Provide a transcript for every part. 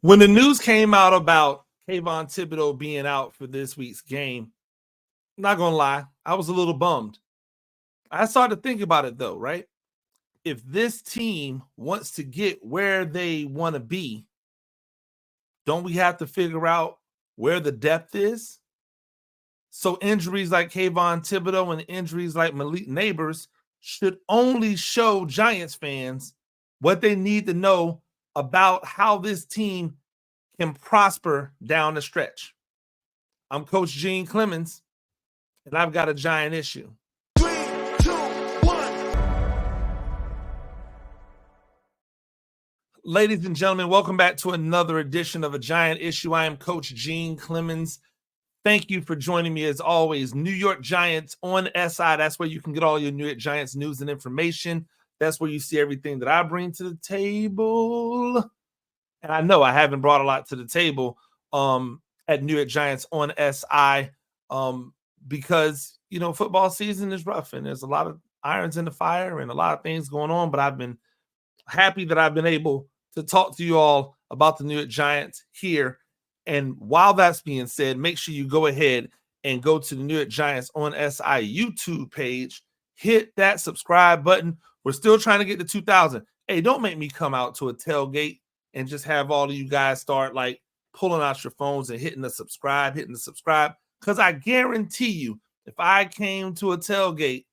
When the news came out about Kayvon Thibodeaux being out for this week's game, I'm not going to lie, I was a little bummed. I started to think about it though, right? If this team wants to get where they want to be, don't we have to figure out where the depth is? So injuries like Kayvon Thibodeaux and injuries like Malik Nabers should only show Giants fans what they need to know about how this team can prosper down the stretch. I'm Coach Gene Clemons, and I've got a giant issue. 3, 2, 1. Ladies and gentlemen, welcome back to another edition of A Giant Issue. I am Coach Gene Clemons. Thank you for joining me as always. New York Giants on SI. That's where you can get all your New York Giants news and information. That's where you see everything that I bring to the table. And I know I haven't brought a lot to the table at New York Giants on SI because, you know, football season is rough and there's a lot of irons in the fire and a lot of things going on. But I've been happy that I've been able to talk to you all about the New York Giants here. And while that's being said, make sure you go ahead and go to the New York Giants on SI YouTube page. Hit that subscribe button. We're still trying to get to 2,000. Hey, don't make me come out to a tailgate and just have all of you guys start like pulling out your phones and hitting the subscribe. Because I guarantee you, if I came to a tailgate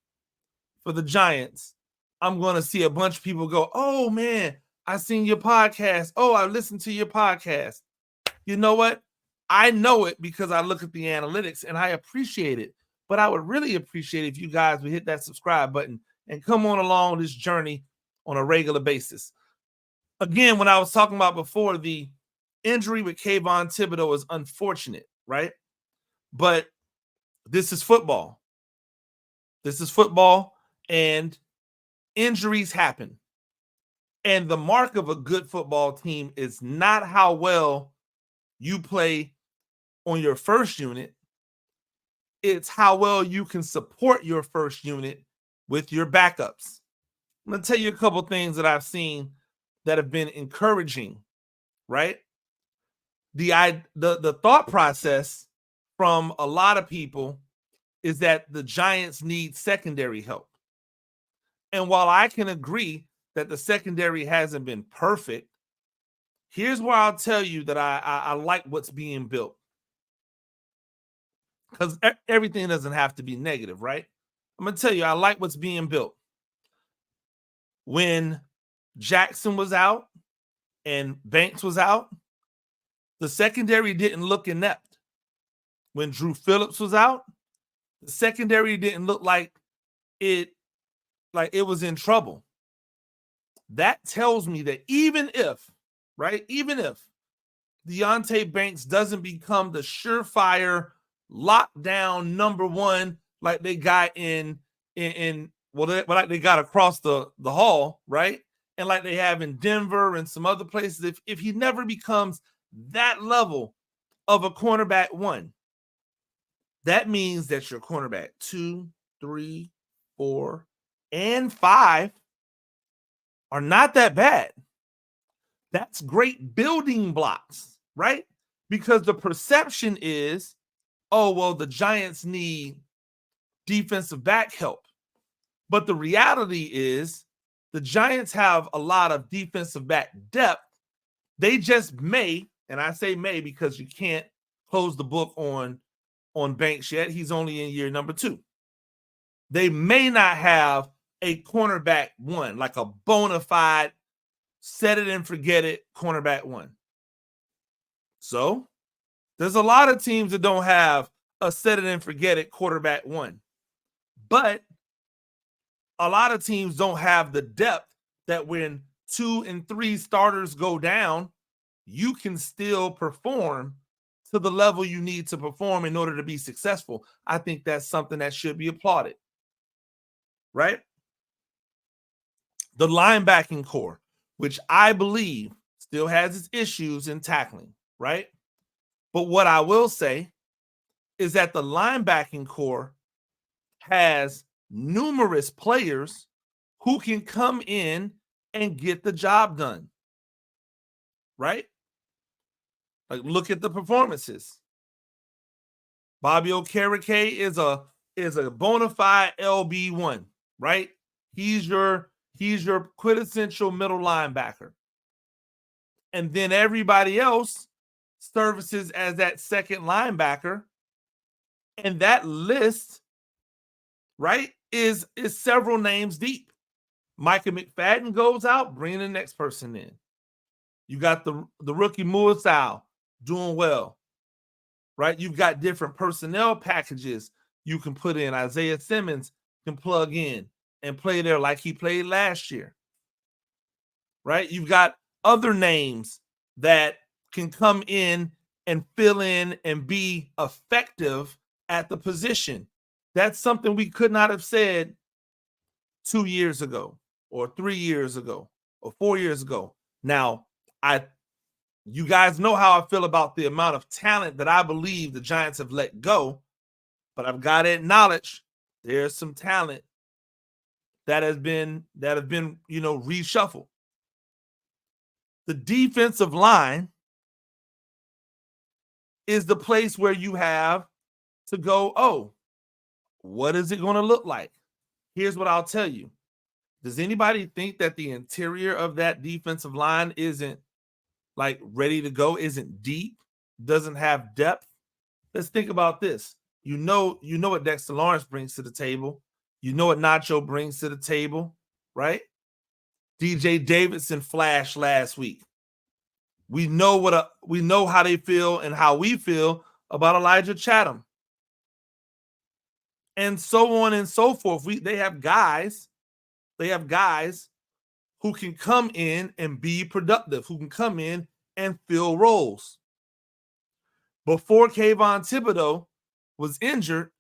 for the Giants, I'm going to see a bunch of people go, oh, man, I seen your podcast. Oh, I listened to your podcast. You know what? I know it because I look at the analytics and I appreciate it. But I would really appreciate if you guys would hit that subscribe button and come on along this journey on a regular basis. Again, when I was talking about before, the injury with Kayvon Thibodeaux is unfortunate, right? But this is football. And injuries happen. And the mark of a good football team is not how well you play on your first unit. It's how well you can support your first unit with your backups. I'm going to tell you a couple things that I've seen that have been encouraging, right? The thought process from a lot of people is that the Giants need secondary help. And while I can agree that the secondary hasn't been perfect, here's where I'll tell you that I like what's being built. Because everything doesn't have to be negative, right? I'm going to tell you, I like what's being built. When Jackson was out and Banks was out, the secondary didn't look inept. When Drew Phillips was out, the secondary didn't look like it was in trouble. That tells me that even if Deonte Banks doesn't become the surefire lockdown number one like they got like they got across the hall, right? And like they have in Denver and some other places, if he never becomes that level of a cornerback one, that means that your cornerback 2, 3, 4, and 5 are not that bad. That's great building blocks, right? Because the perception is, oh, well, the Giants need defensive back help. But the reality is the Giants have a lot of defensive back depth. They just may, and I say may because you can't close the book on Banks yet. He's only in year number 2. They may not have a cornerback one, like a bona fide set it and forget it cornerback one. So there's a lot of teams that don't have a set it and forget it quarterback one. But a lot of teams don't have the depth that when 2 and 3 starters go down, you can still perform to the level you need to perform in order to be successful. I think that's something that should be applauded, right? The linebacking core, which I believe still has its issues in tackling, right? But what I will say is that the linebacking core has numerous players who can come in and get the job done, right? Like, look at the performances. Bobby Okereke is a bona fide LB1, right? He's your quintessential middle linebacker. And then everybody else services as that second linebacker. And that list, right, is several names deep. Micah McFadden goes out, bringing the next person in. You got the rookie Muasau doing well, right? You've got different personnel packages you can put in. Isaiah Simmons can plug in and play there like he played last year, right? You've got other names that can come in and fill in and be effective at the position. That's something we could not have said 2 years ago or 3 years ago or 4 years ago. Now, you guys know how I feel about the amount of talent that I believe the Giants have let go, but I've got to acknowledge there's some talent that have been reshuffled. The defensive line is the place where you have to go, oh, what is it going to look like? Here's what I'll tell you. Does anybody think that the interior of that defensive line isn't like ready to go, isn't deep, doesn't have depth? Let's think about this. You know what Dexter Lawrence brings to the table. You know what Nacho brings to the table, right? DJ Davidson flashed last week. We know how they feel and how we feel about Elijah Chatham. And so on and so forth. They have guys who can come in and be productive, who can come in and fill roles. Before Kayvon Thibodeaux was injured,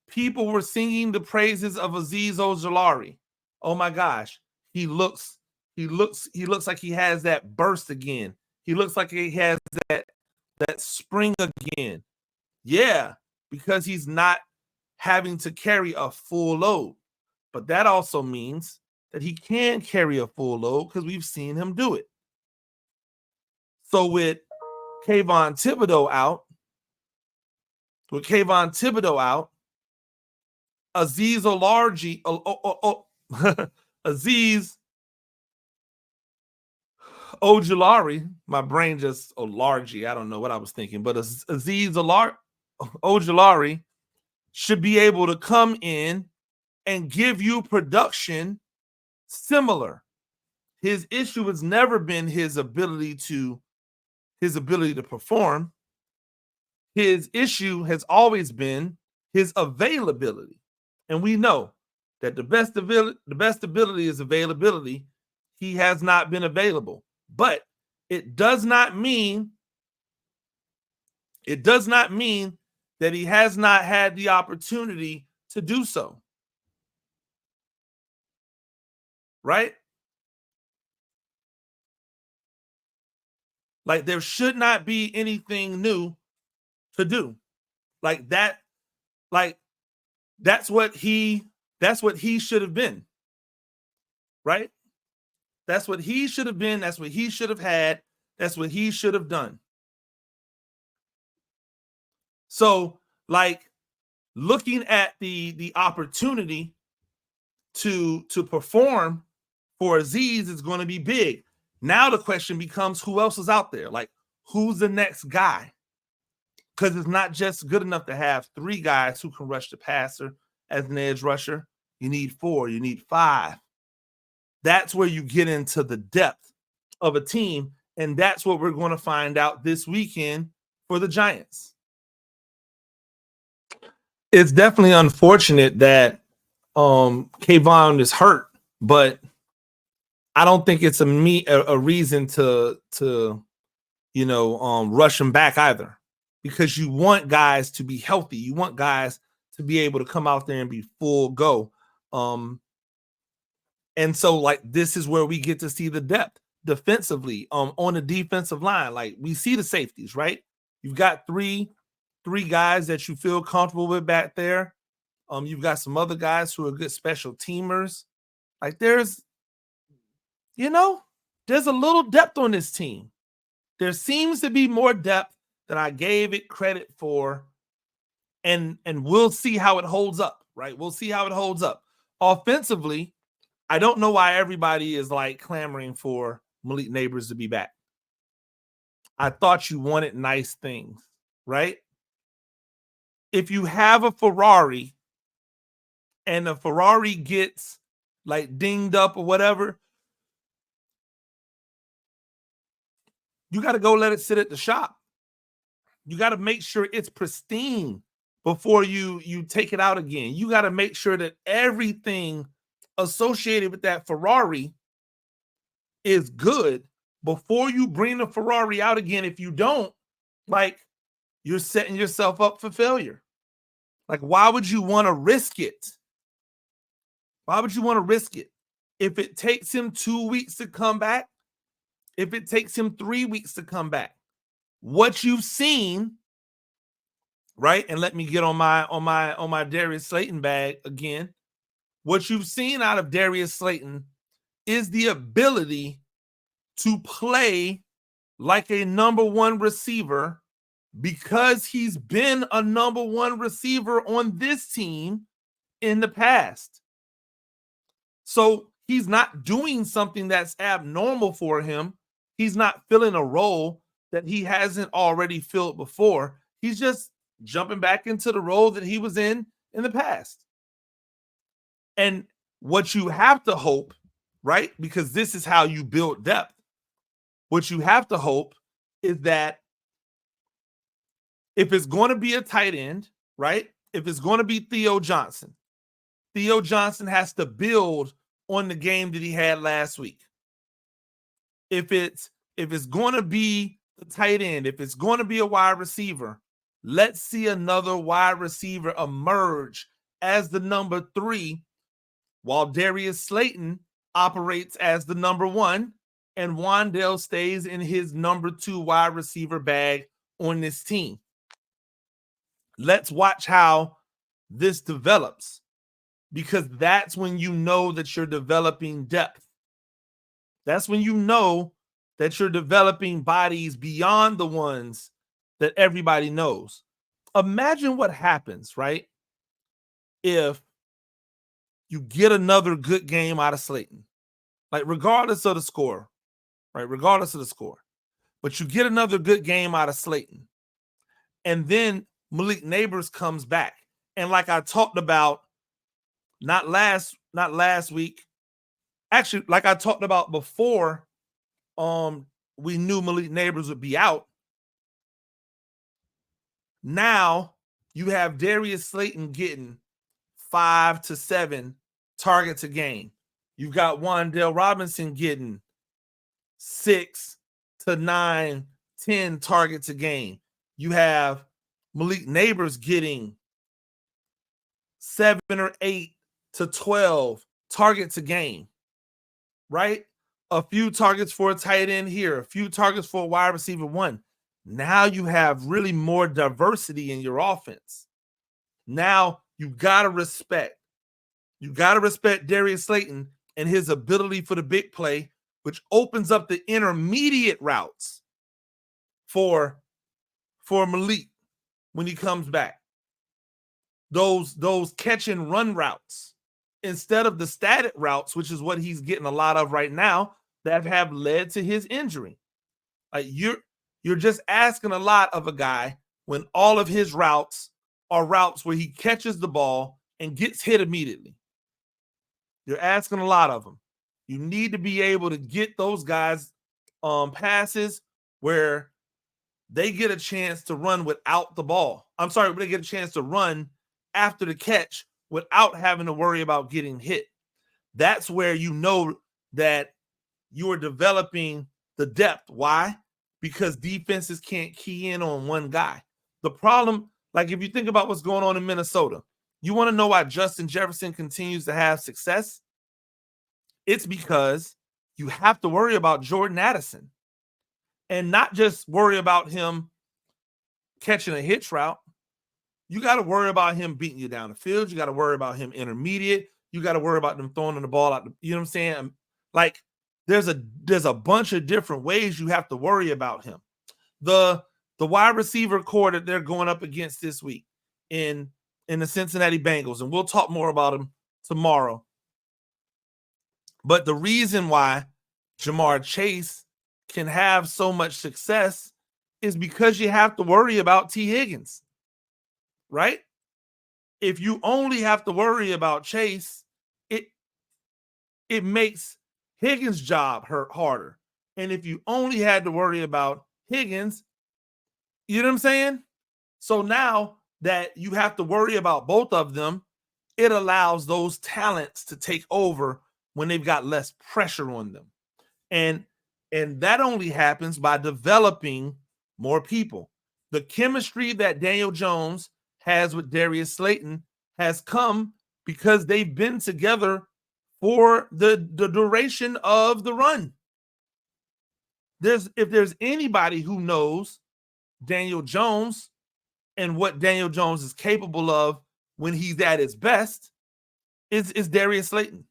people were singing the praises of Azeez Ojulari. Oh my gosh, he looks like he has that burst again. He looks like he has that spring again. Yeah, because he's not having to carry a full load. But that also means that he can carry a full load because we've seen him do it. So with Kayvon Thibodeaux out, Azeez Ojulari, my brain just Olargi, I don't know what I was thinking, but Azeez Ojulari should be able to come in and give you production similar. His issue has never been his ability to perform. His issue has always been his availability. And we know that the best ability is availability. He has not been available. But it does not mean that he has not had the opportunity to do so. Right? Like, there should not be anything new to do. Like that, that's what he should have been. Right? That's what he should have been. That's what he should have had. That's what he should have done. So, like, looking at the opportunity to perform for Azeez is going to be big. Now the question becomes, who else is out there? Like, who's the next guy? Because it's not just good enough to have 3 guys who can rush the passer as an edge rusher. You need 4. You need 5. That's where you get into the depth of a team, and that's what we're going to find out this weekend for the Giants. It's definitely unfortunate that Kayvon is hurt, but I don't think it's a reason to rush him back either, because you want guys to be healthy. You want guys to be able to come out there and be full go. And so, like, this is where we get to see the depth defensively on the defensive line. Like, we see the safeties, right? You've got three guys that you feel comfortable with back there. You've got some other guys who are good special teamers. Like, there's a little depth on this team. There seems to be more depth that I gave it credit for, and we'll see how it holds up, right? We'll see how it holds up. Offensively, I don't know why everybody is like clamoring for Malik Nabers to be back. I thought you wanted nice things, right? If you have a Ferrari and the Ferrari gets like dinged up or whatever, you got to go let it sit at the shop. You got to make sure it's pristine before you take it out again. You got to make sure that everything associated with that Ferrari is good before you bring the Ferrari out again. If you don't, like, you're setting yourself up for failure. Like, why would you want to risk it? Why would you want to risk it? If it takes him 2 weeks to come back, if it takes him 3 weeks to come back, what you've seen, right? And let me get on my Darius Slayton bag again. What you've seen out of Darius Slayton is the ability to play like a number one receiver, because he's been a number one receiver on this team in the past. So he's not doing something that's abnormal for him. He's not filling a role that he hasn't already filled before. He's just jumping back into the role that he was in the past. And what you have to hope, right? Because this is how you build depth. What you have to hope is that if it's going to be a tight end, right? If it's going to be Theo Johnson has to build on the game that he had last week. If it's going to be the tight end, if it's going to be a wide receiver, let's see another wide receiver emerge as the number 3, while Darius Slayton operates as the number 1, and Wan'Dale stays in his number 2 wide receiver bag on this team. Let's watch how this develops, because that's when you know that you're developing depth. That's when you know that you're developing bodies beyond the ones that everybody knows. Imagine what happens, right, if you get another good game out of Slayton, like regardless of the score, right? Regardless of the score, but you get another good game out of Slayton, and then Malik Nabers comes back, and like I talked about, not last week, actually, like I talked about before, we knew Malik Nabers would be out. Now you have Darius Slayton getting 5 to 7 targets a game. You've got Wan'Dale Robinson getting 6 to 9, 10 targets a game. You have Malik Nabers getting 7 or 8 to 12 targets a game, right? A few targets for a tight end here, a few targets for a wide receiver 1. Now you have really more diversity in your offense. Now you got to respect Darius Slayton and his ability for the big play, which opens up the intermediate routes for Malik when he comes back. Those catch and run routes instead of the static routes, which is what he's getting a lot of right now, that have led to his injury. Like, you're just asking a lot of a guy when all of his routes are routes where he catches the ball and gets hit immediately. You're asking a lot of them. You need to be able to get those guys passes where they get a chance to run without the ball. I'm sorry, they get a chance to run after the catch without having to worry about getting hit. That's where you know that you are developing the depth. Why? Because defenses can't key in on one guy. The problem, like if you think about what's going on in Minnesota, you want to know why Justin Jefferson continues to have success? It's because you have to worry about Jordan Addison and not just worry about him catching a hitch route. You got to worry about him beating you down the field. You got to worry about him intermediate. You got to worry about them throwing the ball out. You know what I'm saying? Like, there's a bunch of different ways you have to worry about him. The the wide receiver core that they're going up against this week in the Cincinnati Bengals, and we'll talk more about them tomorrow. But the reason why Jamar Chase can have so much success is because you have to worry about T. Higgins, right? If you only have to worry about Chase, it makes Higgins' job harder. And if you only had to worry about Higgins, you know what I'm saying? So now that you have to worry about both of them, it allows those talents to take over when they've got less pressure on them. And that only happens by developing more people. The chemistry that Daniel Jones has with Darius Slayton has come because they've been together for the duration of the run. If there's anybody who knows Daniel Jones and what Daniel Jones is capable of when he's at his best, is Darius Slayton.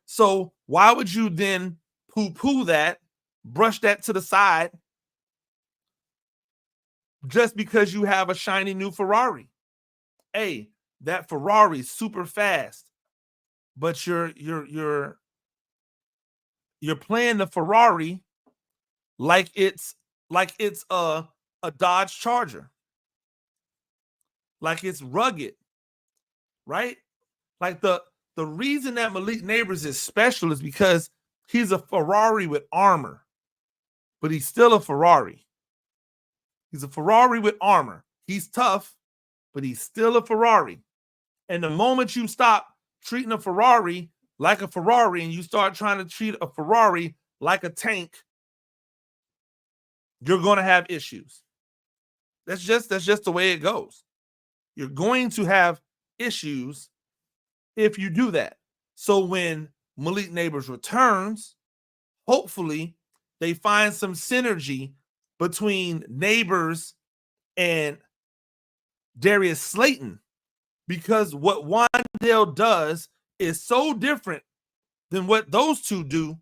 So why would you then poo-poo that, brush that to the side, just because you have a shiny new Ferrari? Hey, that Ferrari's super fast, but you're playing the Ferrari like it's a Dodge Charger, like it's rugged, right? Like the reason that Malik Nabers is special is because he's a Ferrari with armor, but he's still a Ferrari. He's a Ferrari with armor. He's tough, but he's still a Ferrari. And the moment you stop treating a Ferrari like a Ferrari and you start trying to treat a Ferrari like a tank, you're going to have issues. That's just the way it goes. You're going to have issues if you do that. So when Malik Nabers returns, hopefully they find some synergy between Nabers and Darius Slayton, because what Wan'Dale does is so different than what those two do.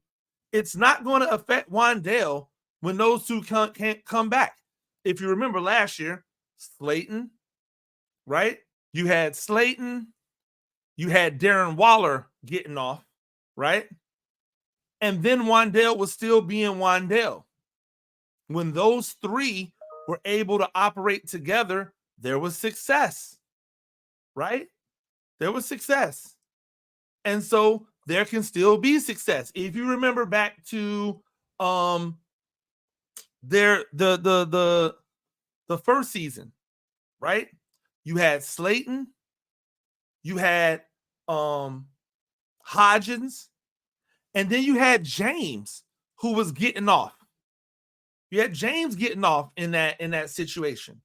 It's not going to affect Wan'Dale when those two can't come back. If you remember last year, Slayton, right? You had Slayton, you had Darren Waller getting off, right? And then Wan'Dale was still being Wan'Dale. When those three were able to operate together, there was success, right? There was success. And so there can still be success. If you remember back to the first season, right? You had Slayton, you had Hodgins, and then you had James, who was getting off. You had James getting off in that situation.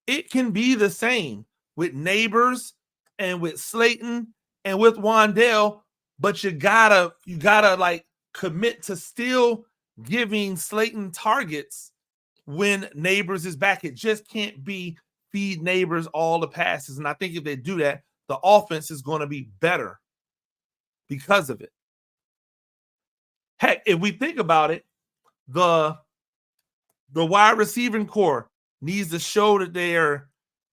It can be the same with Nabers and with Slayton and with Wan'Dale, but you gotta like commit to still giving Slayton targets when Nabers is back. It just can't be feed Nabers all the passes. And I think if they do that, the offense is going to be better because of it. Heck, if we think about it, the wide receiving core needs to show that they are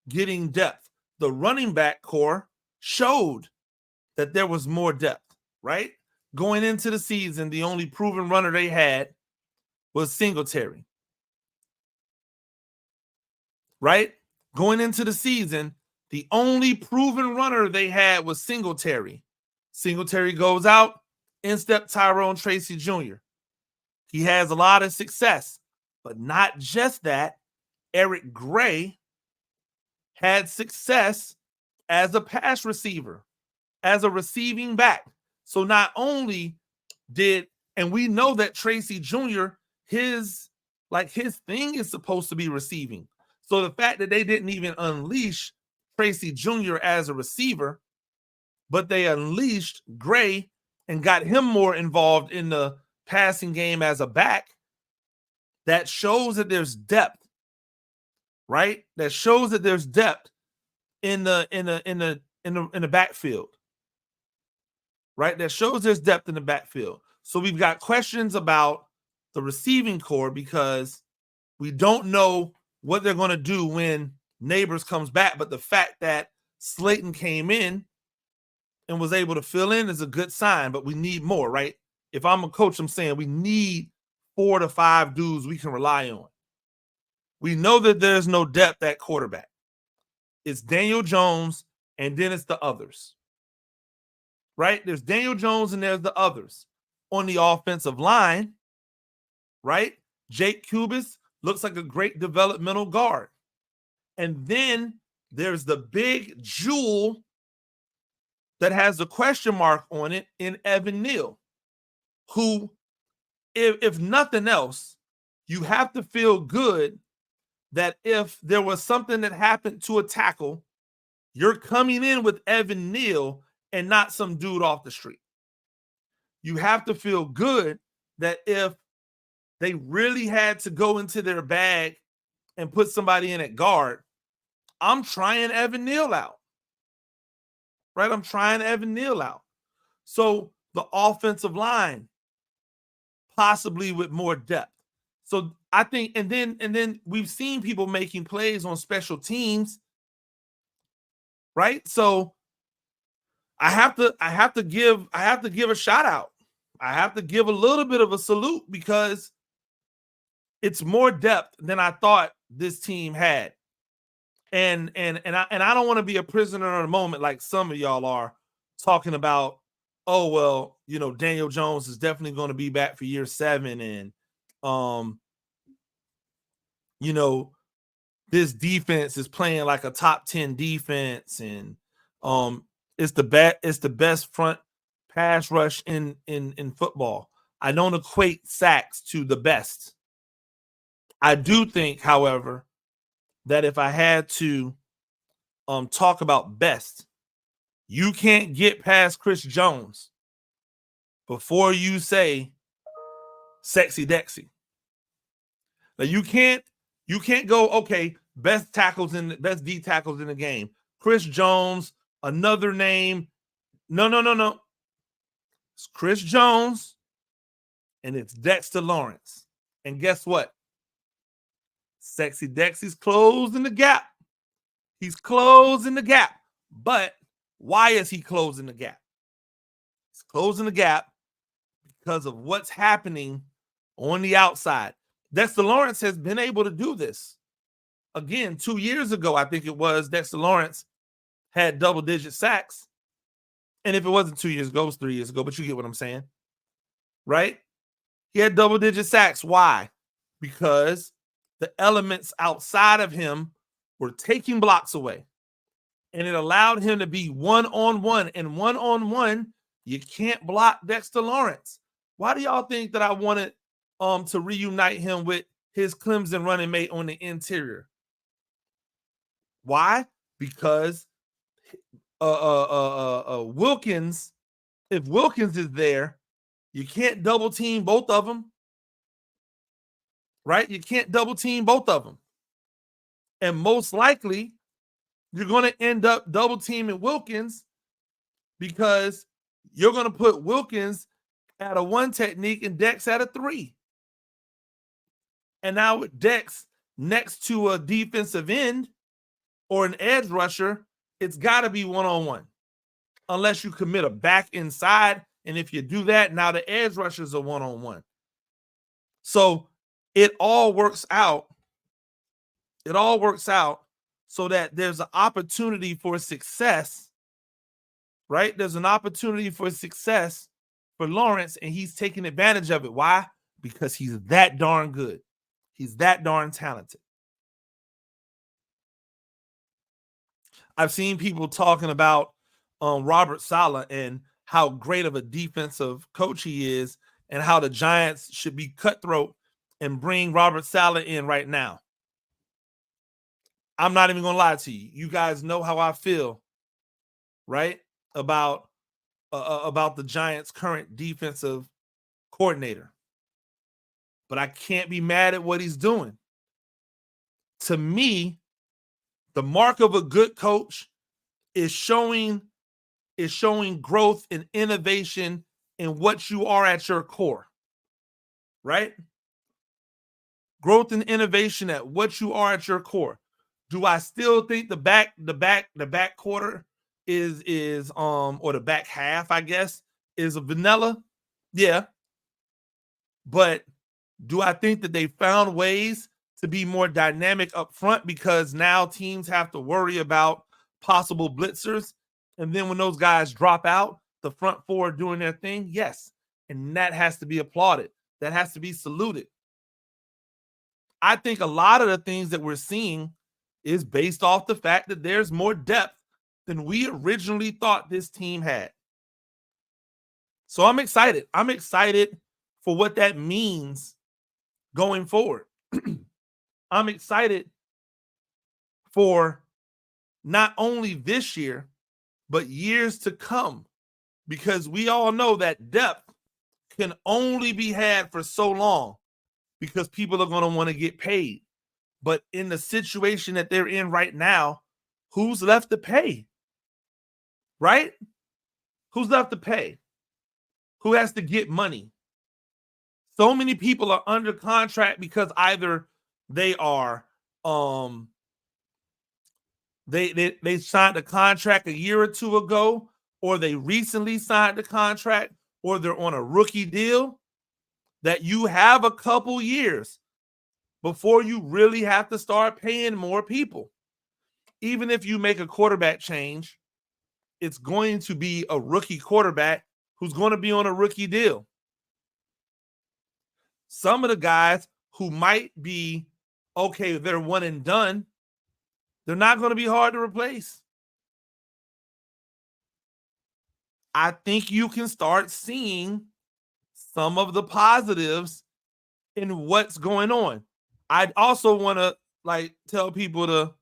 getting depth. The running back core showed that there was more depth, right? Going into the season, the only proven runner they had was Singletary, right? Going into the season, the only proven runner they had was Singletary. Singletary goes out, in step Tyrone Tracy Jr. He has a lot of success, but not just that. Eric Gray had success as a pass receiver, as a receiving back. So not only and we know that Tracy Jr., his thing is supposed to be receiving. So the fact that they didn't even unleash Tracy Jr. as a receiver, but they unleashed Gray and got him more involved in the passing game as a back, that shows that there's depth, right? That shows that there's depth in the backfield, right? That shows there's depth in the backfield. So we've got questions about the receiving core because We don't know what they're going to do when Nabers comes back, but the fact that Slayton came in and was able to fill in is a good sign, but we need more, right? If I'm a coach, I'm saying we need 4 to 5 dudes we can rely on. We know that there's no depth at quarterback. It's Daniel Jones, and then it's the others, right? There's Daniel Jones, and there's the others. On the offensive line, right? Jake Cubis looks like a great developmental guard. And then there's the big jewel that has a question mark on it in Evan Neal, who, if nothing else, you have to feel good that if there was something that happened to a tackle, you're coming in with Evan Neal and not some dude off the street. You have to feel good that if they really had to go into their bag and put somebody in at guard, I'm trying Evan Neal out. Right? I'm trying Evan Neal out. So the offensive line, possibly with more depth. So I think, and then we've seen people making plays on special teams, right? So I have to give a shout out. I have to give a little bit of a salute because it's more depth than I thought this team had. And I don't want to be a prisoner of the moment like some of y'all are talking about, oh, well, you know, Daniel Jones is definitely going to be back for year 7. And, you know, this defense is playing like a top 10 defense. And it's the best front pass rush in football. I don't equate sacks to the best. I do think, however, that if I had to talk about best, you can't get past Chris Jones before you say sexy Dexy. Now you can't go, okay, best D tackles in the game. Chris Jones, another name. No. It's Chris Jones and it's Dexter Lawrence. And guess what? Sexy Dexy's closing the gap. He's closing the gap. But why is he closing the gap? He's closing the gap because of what's happening on the outside. Dexter Lawrence has been able to do this. Again, 2 years ago, I think it was, Dexter Lawrence had double-digit sacks. And if it wasn't 2 years ago, it was 3 years ago, but you get what I'm saying, right? He had double-digit sacks. Why? Because the elements outside of him were taking blocks away. And it allowed him to be one-on-one. And one-on-one, you can't block Dexter Lawrence. Why do y'all think that I wanted to reunite him with his Clemson running mate on the interior? Why? Because Wilkins, if Wilkins is there, you can't double team both of them. Right? You can't double team both of them. And most likely, you're going to end up double teaming Wilkins because you're going to put Wilkins at a 1 technique and Dex at a 3. And now with Dex next to a defensive end or an edge rusher, it's got to be one-on-one. Unless you commit a back inside. And if you do that, now the edge rushers are one-on-one. So it all works out. It all works out so that there's an opportunity for success, right? There's an opportunity for success for Lawrence, and he's taking advantage of it. Why? Because he's that darn good. He's that darn talented. I've seen people talking about Robert Saleh and how great of a defensive coach he is and how the Giants should be cutthroat and bring Robert Saleh in right now. I'm not even going to lie to you. You guys know how I feel, right? About the Giants' current defensive coordinator. But I can't be mad at what he's doing. To me, the mark of a good coach is showing growth and innovation in what you are at your core, right? growth and innovation at what you are at your core. Do I still think the back quarter is or the back half, I guess, is a vanilla? Yeah. But do I think that they found ways to be more dynamic up front because now teams have to worry about possible blitzers? And then when those guys drop out, the front four are doing their thing? Yes. And that has to be applauded. That has to be saluted. I think a lot of the things that we're seeing is based off the fact that there's more depth than we originally thought this team had. So I'm excited. I'm excited for what that means going forward. I'm excited for not only this year, but years to come, because we all know that depth can only be had for so long because people are going to want to get paid. But in the situation that they're in right now, who's left to pay? Right? Who's left to pay? Who has to get money? So many people are under contract because either they are they signed a contract a year or two ago, or they recently signed a contract, or they're on a rookie deal, that you have a couple years before you really have to start paying more people. Even if you make a quarterback change, it's going to be a rookie quarterback who's going to be on a rookie deal. Some of the guys who might be, okay, they're one and done, they're not going to be hard to replace. I think you can start seeing some of the positives in what's going on. I also want to tell people to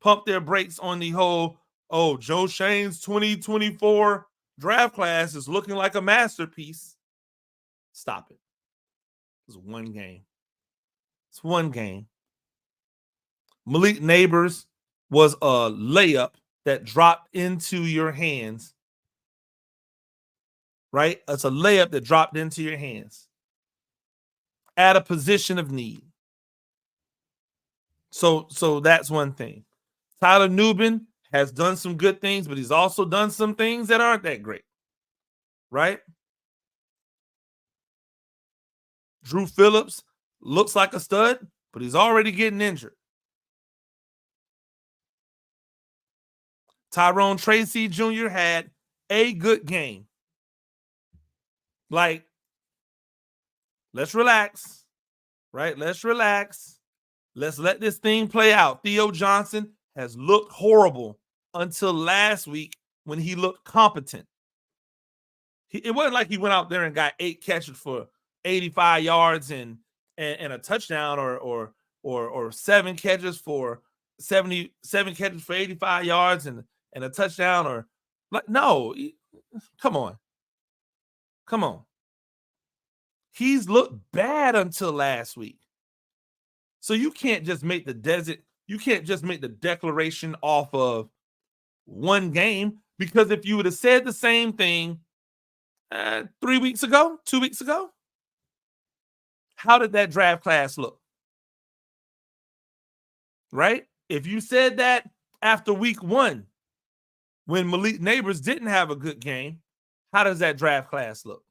pump their brakes on the whole, Joe Shane's 2024 draft class is looking like a masterpiece. Stop it. It's one game. It's one game. Malik Nabers was a layup that dropped into your hands. Right? It's a layup that dropped into your hands at a position of need. So that's one thing. Tyler Nubin has done some good things, but he's also done some things that aren't that great. Right? Drew Phillips looks like a stud, but he's already getting injured. Tyrone Tracy Jr. had a good game. Let's relax, right? Let's relax. Let's let this thing play out. Theo Johnson has looked horrible until last week when he looked competent. It wasn't like he went out there and got 8 catches for 85 yards and a touchdown or 7 catches for 77 catches for 85 yards and a touchdown, or no. Come on. He's looked bad until last week. So you can't just make the declaration off of one game, because if you would have said the same thing 3 weeks ago, 2 weeks ago, how did that draft class look? Right? If you said that after week 1, when Malik Nabers didn't have a good game, how does that draft class look?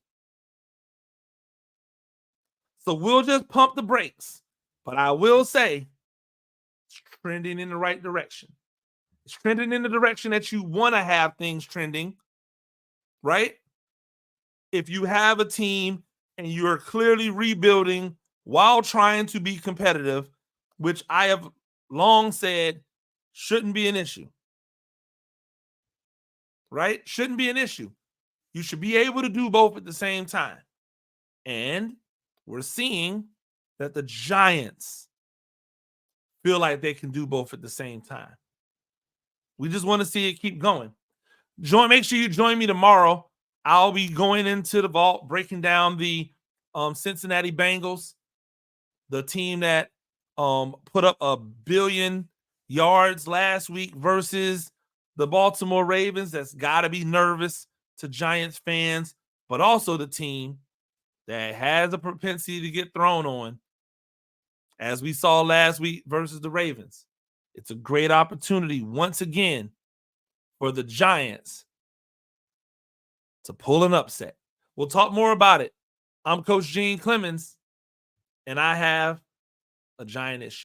So we'll just pump the brakes. But I will say it's trending in the right direction. It's trending in the direction that you want to have things trending, right? If you have a team and you're clearly rebuilding while trying to be competitive, which I have long said shouldn't be an issue, right? Shouldn't be an issue. You should be able to do both at the same time. And we're seeing that the Giants feel like they can do both at the same time. We just want to see it keep going. Make sure you join me tomorrow. I'll be going into the vault, breaking down the Cincinnati Bengals, the team that put up 1 billion yards last week versus the Baltimore Ravens. That's got to be nervous to Giants fans, but also the team that has a propensity to get thrown on as we saw last week versus the Ravens, it's a great opportunity once again for the Giants to pull an upset. We'll talk more about it. I'm Coach Gene Clemons, and I have a Giant issue.